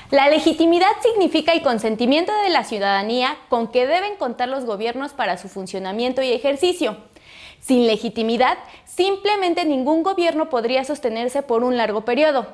La legitimidad significa el consentimiento de la ciudadanía con que deben contar los gobiernos para su funcionamiento y ejercicio. Sin legitimidad, simplemente ningún gobierno podría sostenerse por un largo periodo.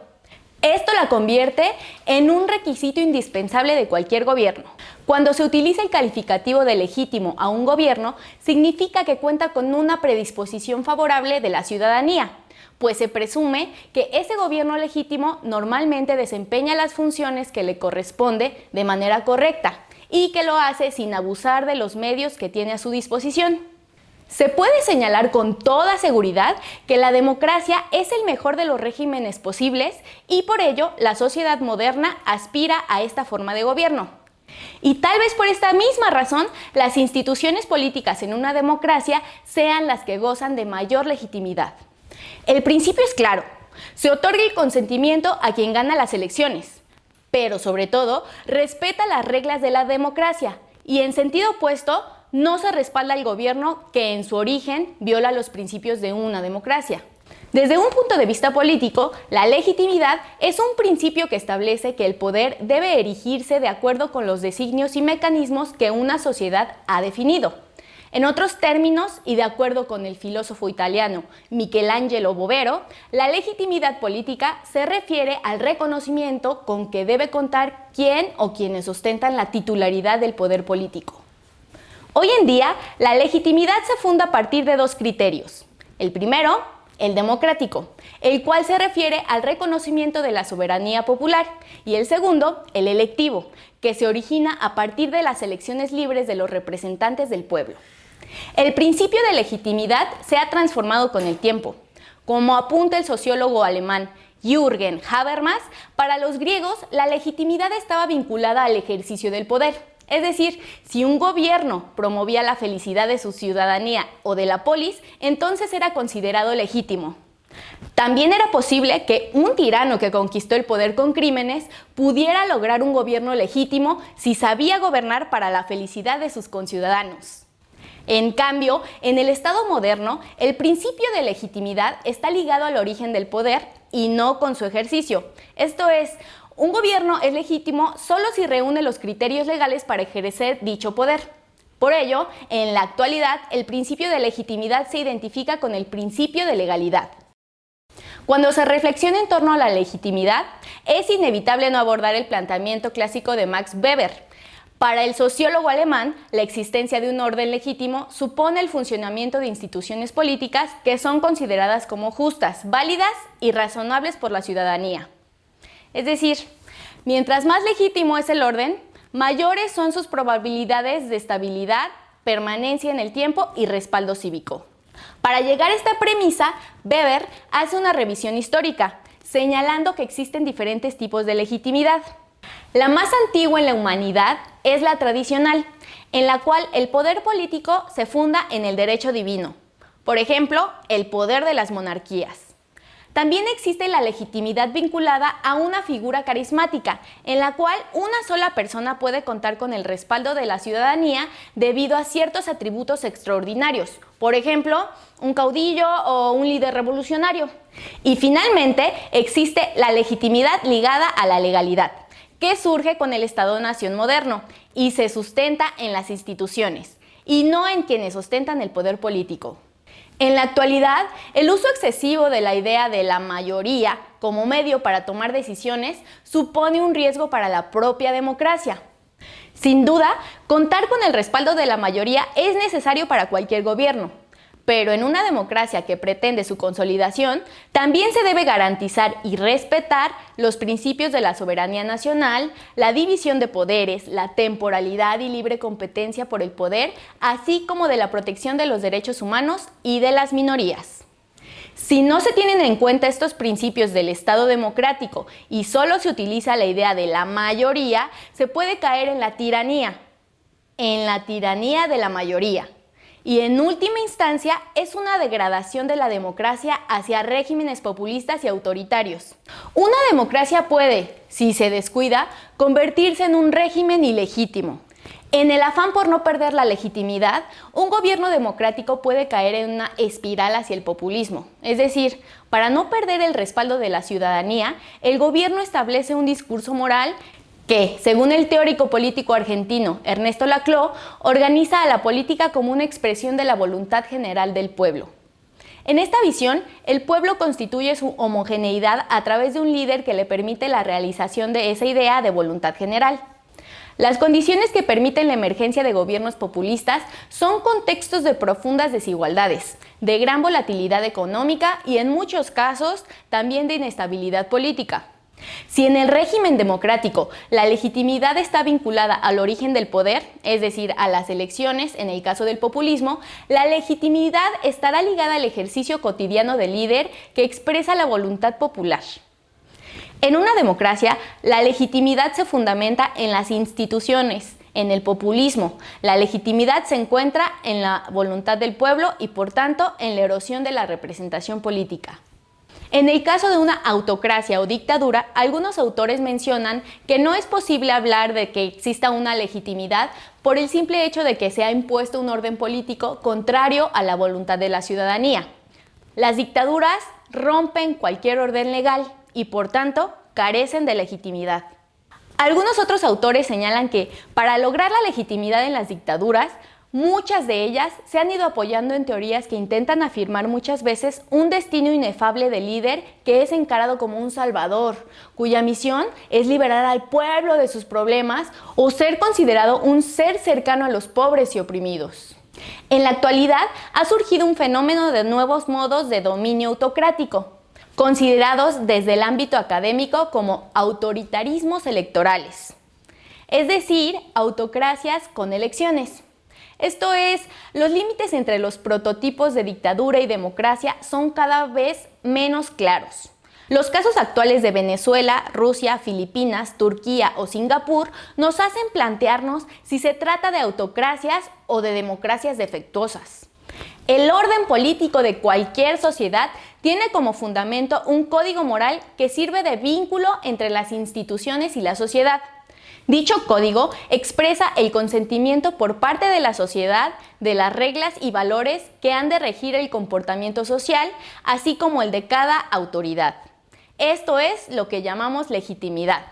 Esto la convierte en un requisito indispensable de cualquier gobierno. Cuando se utiliza el calificativo de legítimo a un gobierno, significa que cuenta con una predisposición favorable de la ciudadanía, pues se presume que ese gobierno legítimo normalmente desempeña las funciones que le corresponde de manera correcta y que lo hace sin abusar de los medios que tiene a su disposición. Se puede señalar con toda seguridad que la democracia es el mejor de los regímenes posibles y por ello la sociedad moderna aspira a esta forma de gobierno. Y tal vez por esta misma razón, las instituciones políticas en una democracia sean las que gozan de mayor legitimidad. El principio es claro, se otorga el consentimiento a quien gana las elecciones, pero sobre todo respeta las reglas de la democracia y en sentido opuesto, no se respalda al gobierno que en su origen viola los principios de una democracia. Desde un punto de vista político, la legitimidad es un principio que establece que el poder debe erigirse de acuerdo con los designios y mecanismos que una sociedad ha definido. En otros términos, y de acuerdo con el filósofo italiano Michelangelo Bovero, la legitimidad política se refiere al reconocimiento con que debe contar quién o quienes ostentan la titularidad del poder político. Hoy en día, la legitimidad se funda a partir de dos criterios. El primero, el democrático, el cual se refiere al reconocimiento de la soberanía popular, y el segundo, el electivo, que se origina a partir de las elecciones libres de los representantes del pueblo. El principio de legitimidad se ha transformado con el tiempo. Como apunta el sociólogo alemán Jürgen Habermas, para los griegos la legitimidad estaba vinculada al ejercicio del poder. Es decir, si un gobierno promovía la felicidad de su ciudadanía o de la polis, entonces era considerado legítimo. También era posible que un tirano que conquistó el poder con crímenes pudiera lograr un gobierno legítimo si sabía gobernar para la felicidad de sus conciudadanos. En cambio, en el Estado moderno, el principio de legitimidad está ligado al origen del poder y no con su ejercicio. Esto es, un gobierno es legítimo solo si reúne los criterios legales para ejercer dicho poder. Por ello, en la actualidad, el principio de legitimidad se identifica con el principio de legalidad. Cuando se reflexiona en torno a la legitimidad, es inevitable no abordar el planteamiento clásico de Max Weber. Para el sociólogo alemán, la existencia de un orden legítimo supone el funcionamiento de instituciones políticas que son consideradas como justas, válidas y razonables por la ciudadanía. Es decir, mientras más legítimo es el orden, mayores son sus probabilidades de estabilidad, permanencia en el tiempo y respaldo cívico. Para llegar a esta premisa, Weber hace una revisión histórica, señalando que existen diferentes tipos de legitimidad. La más antigua en la humanidad es la tradicional, en la cual el poder político se funda en el derecho divino. Por ejemplo, el poder de las monarquías. También existe la legitimidad vinculada a una figura carismática, en la cual una sola persona puede contar con el respaldo de la ciudadanía debido a ciertos atributos extraordinarios, por ejemplo, un caudillo o un líder revolucionario. Y finalmente existe la legitimidad ligada a la legalidad, que surge con el Estado-nación moderno y se sustenta en las instituciones, y no en quienes ostentan el poder político. En la actualidad, el uso excesivo de la idea de la mayoría como medio para tomar decisiones supone un riesgo para la propia democracia. Sin duda, contar con el respaldo de la mayoría es necesario para cualquier gobierno, pero en una democracia que pretende su consolidación, también se debe garantizar y respetar los principios de la soberanía nacional, la división de poderes, la temporalidad y libre competencia por el poder, así como de la protección de los derechos humanos y de las minorías. Si no se tienen en cuenta estos principios del Estado democrático y solo se utiliza la idea de la mayoría, se puede caer en la tiranía de la mayoría. Y en última instancia es una degradación de la democracia hacia regímenes populistas y autoritarios. Una democracia puede, si se descuida, convertirse en un régimen ilegítimo. En el afán por no perder la legitimidad, un gobierno democrático puede caer en una espiral hacia el populismo. Es decir, para no perder el respaldo de la ciudadanía, el gobierno establece un discurso moral que, según el teórico político argentino Ernesto Laclau, organiza a la política como una expresión de la voluntad general del pueblo. En esta visión, el pueblo constituye su homogeneidad a través de un líder que le permite la realización de esa idea de voluntad general. Las condiciones que permiten la emergencia de gobiernos populistas son contextos de profundas desigualdades, de gran volatilidad económica y, en muchos casos, también de inestabilidad política. Si en el régimen democrático la legitimidad está vinculada al origen del poder, es decir, a las elecciones, en el caso del populismo, la legitimidad estará ligada al ejercicio cotidiano del líder que expresa la voluntad popular. En una democracia, la legitimidad se fundamenta en las instituciones. En el populismo, la legitimidad se encuentra en la voluntad del pueblo y, por tanto, en la erosión de la representación política. En el caso de una autocracia o dictadura, algunos autores mencionan que no es posible hablar de que exista una legitimidad por el simple hecho de que se ha impuesto un orden político contrario a la voluntad de la ciudadanía. Las dictaduras rompen cualquier orden legal y, por tanto, carecen de legitimidad. Algunos otros autores señalan que, para lograr la legitimidad en las dictaduras, muchas de ellas se han ido apoyando en teorías que intentan afirmar muchas veces un destino inefable del líder que es encarado como un salvador, cuya misión es liberar al pueblo de sus problemas o ser considerado un ser cercano a los pobres y oprimidos. En la actualidad ha surgido un fenómeno de nuevos modos de dominio autocrático, considerados desde el ámbito académico como autoritarismos electorales, es decir, autocracias con elecciones. Esto es, los límites entre los prototipos de dictadura y democracia son cada vez menos claros. Los casos actuales de Venezuela, Rusia, Filipinas, Turquía o Singapur nos hacen plantearnos si se trata de autocracias o de democracias defectuosas. El orden político de cualquier sociedad tiene como fundamento un código moral que sirve de vínculo entre las instituciones y la sociedad. Dicho código expresa el consentimiento por parte de la sociedad de las reglas y valores que han de regir el comportamiento social, así como el de cada autoridad. Esto es lo que llamamos legitimidad.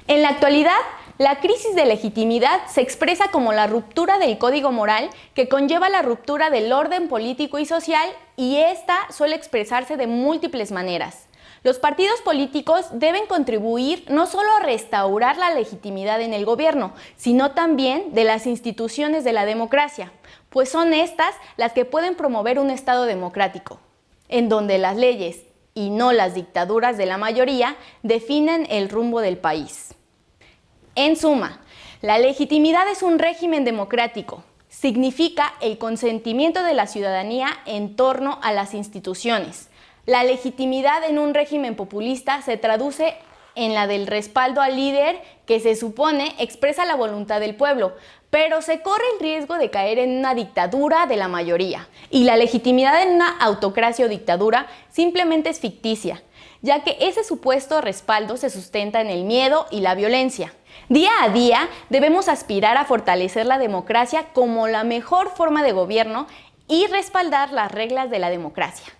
En la actualidad, la crisis de legitimidad se expresa como la ruptura del código moral que conlleva la ruptura del orden político y social, y esta suele expresarse de múltiples maneras. Los partidos políticos deben contribuir no solo a restaurar la legitimidad en el gobierno, sino también de las instituciones de la democracia, pues son estas las que pueden promover un Estado democrático, en donde las leyes, y no las dictaduras de la mayoría, definen el rumbo del país. En suma, la legitimidad es un régimen democrático. Significa el consentimiento de la ciudadanía en torno a las instituciones. La legitimidad en un régimen populista se traduce en la del respaldo al líder que se supone expresa la voluntad del pueblo, pero se corre el riesgo de caer en una dictadura de la mayoría. Y la legitimidad en una autocracia o dictadura simplemente es ficticia, ya que ese supuesto respaldo se sustenta en el miedo y la violencia. Día a día debemos aspirar a fortalecer la democracia como la mejor forma de gobierno y respaldar las reglas de la democracia.